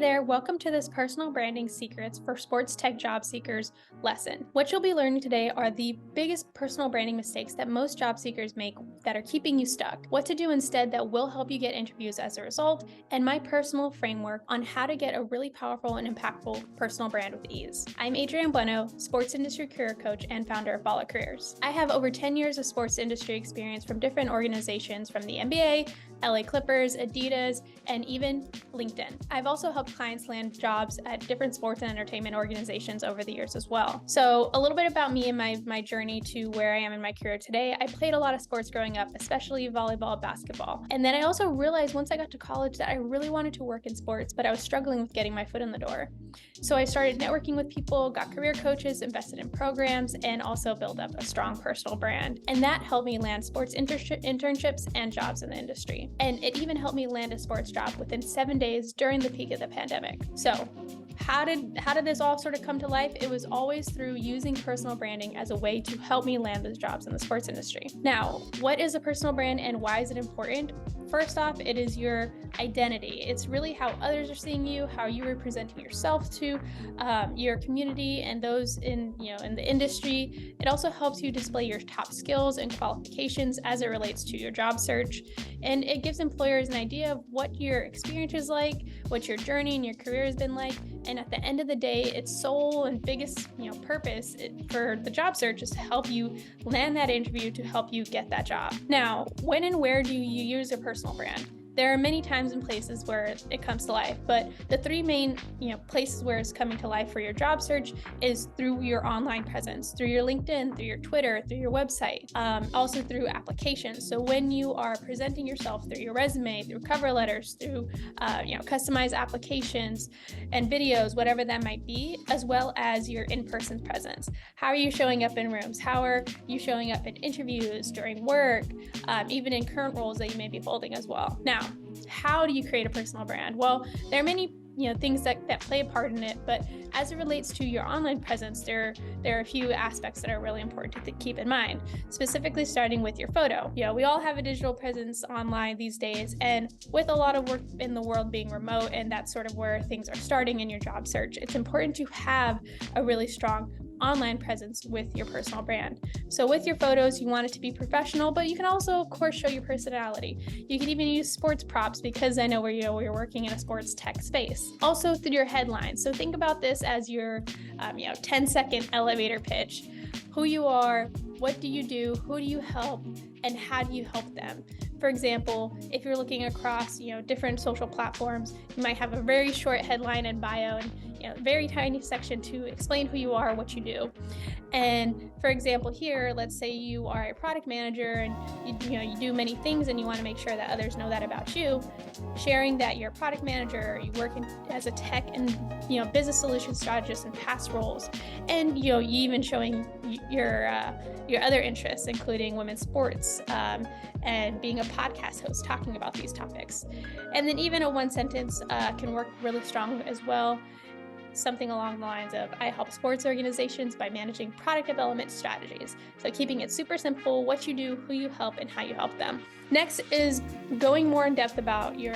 there, welcome to this Personal Branding Secrets for Sports Tech Job Seekers lesson. What you'll be learning today are the biggest personal branding mistakes that most job seekers make that are keeping you stuck, what to do instead that will help you get interviews as a result, and my personal framework on how to get a really powerful and impactful personal brand with ease. I'm Adriene Bueno, sports industry career coach and founder of Balla Careers. I have over 10 years of sports industry experience from different organizations from the NBA, LA Clippers, Adidas, and even LinkedIn. I've also helped clients land jobs at different sports and entertainment organizations over the years as well. So a little bit about me and my journey to where I am in my career today. I played a lot of sports growing up, especially volleyball, basketball. And then I also realized once I got to college that I really wanted to work in sports, but I was struggling with getting my foot in the door. So I started networking with people, got career coaches, invested in programs, and also built up a strong personal brand. And that helped me land sports internships and jobs in the industry. And it even helped me land a sports job within 7 days during the peak of the pandemic. So how did this all sort of come to life? It was always through using personal branding as a way to help me land those jobs in the sports industry. Now, what is a personal brand and why is it important? First off, it is your identity. It's really how others are seeing you, how you are presenting yourself to your community and those in the industry. It also helps you display your top skills and qualifications as it relates to your job search. And it gives employers an idea of what your experience is like, what your journey and your career has been like. And at the end of the day, its sole and biggest purpose for the job search is to help you land that interview, to help you get that job. Now, when and where do you use a personal brand? There are many times and places where it comes to life, but the three main places where it's coming to life for your job search is through your online presence, through your LinkedIn, through your Twitter, through your website, also through applications. So when you are presenting yourself through your resume, through cover letters, through customized applications and videos, whatever that might be, as well as your in-person presence. How are you showing up in rooms? How are you showing up in interviews, during work, even in current roles that you may be holding as well? Now, how do you create a personal brand? Well, there are many things that play a part in it, but as it relates to your online presence, there are a few aspects that are really important to keep in mind, specifically starting with your photo. We all have a digital presence online these days, and with a lot of work in the world being remote, and that's sort of where things are starting in your job search, it's important to have a really strong online presence with your personal brand. So with your photos, you want it to be professional, but you can also, of course, show your personality. You can even use sports props because I know you're working in a sports tech space. Also through your headlines. So think about this as your 10-second elevator pitch. Who you are, what do you do, who do you help, and how do you help them? For example, if you're looking across different social platforms, you might have a very short headline and bio and very tiny section to explain who you are, what you do. And for example, here, let's say you are a product manager and you do many things and you want to make sure that others know that about you. Sharing that you're a product manager, you work as a tech and business solution strategist in past roles, and you even showing your other interests, including women's sports and being a podcast host talking about these topics. And then even a one sentence can work really strong as well. Something along the lines of, I help sports organizations by managing product development strategies. So keeping it super simple, what you do, who you help, and how you help them. Next is going more in depth about your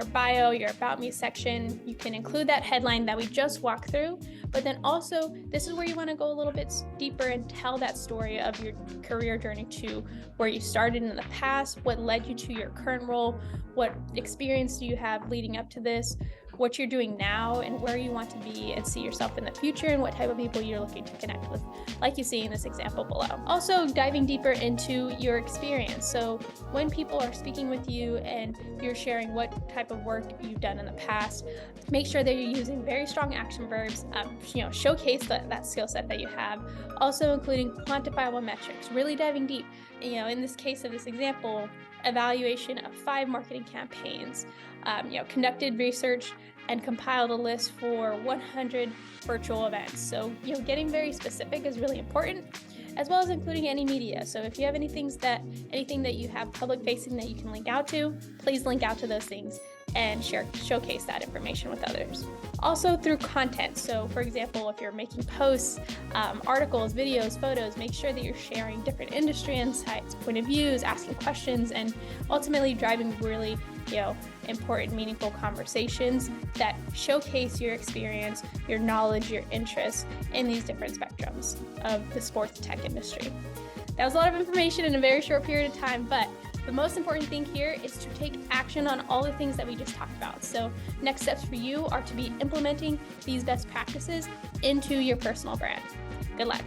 bio, your About Me section. You can include that headline that we just walked through, but then also this is where you want to go a little bit deeper and tell that story of your career journey to where you started in the past, what led you to your current role, what experience do you have leading up to this, what you're doing now and where you want to be and see yourself in the future, and what type of people you're looking to connect with, like you see in this example below. Also diving deeper into your experience. So when people are speaking with you and you're sharing what type of work you've done in the past, make sure that you're using very strong action verbs, showcase that skill set that you have, also including quantifiable metrics, really diving deep. In this case of this example, evaluation of 5 marketing campaigns, conducted research and compiled a list for 100 virtual events. So, getting very specific is really important, as well as including any media. So if you have anything that you have public facing that you can link out to, please link out to those things. and showcase that information with others. Also through content. So for example, if you're making posts, articles, videos, photos, make sure that you're sharing different industry insights, point of views, asking questions, and ultimately driving really, important, meaningful conversations that showcase your experience, your knowledge, your interests in these different spectrums of the sports tech industry. That was a lot of information in a very short period of time, but the most important thing here is to take action on all the things that we just talked about. So next steps for you are to be implementing these best practices into your personal brand. Good luck.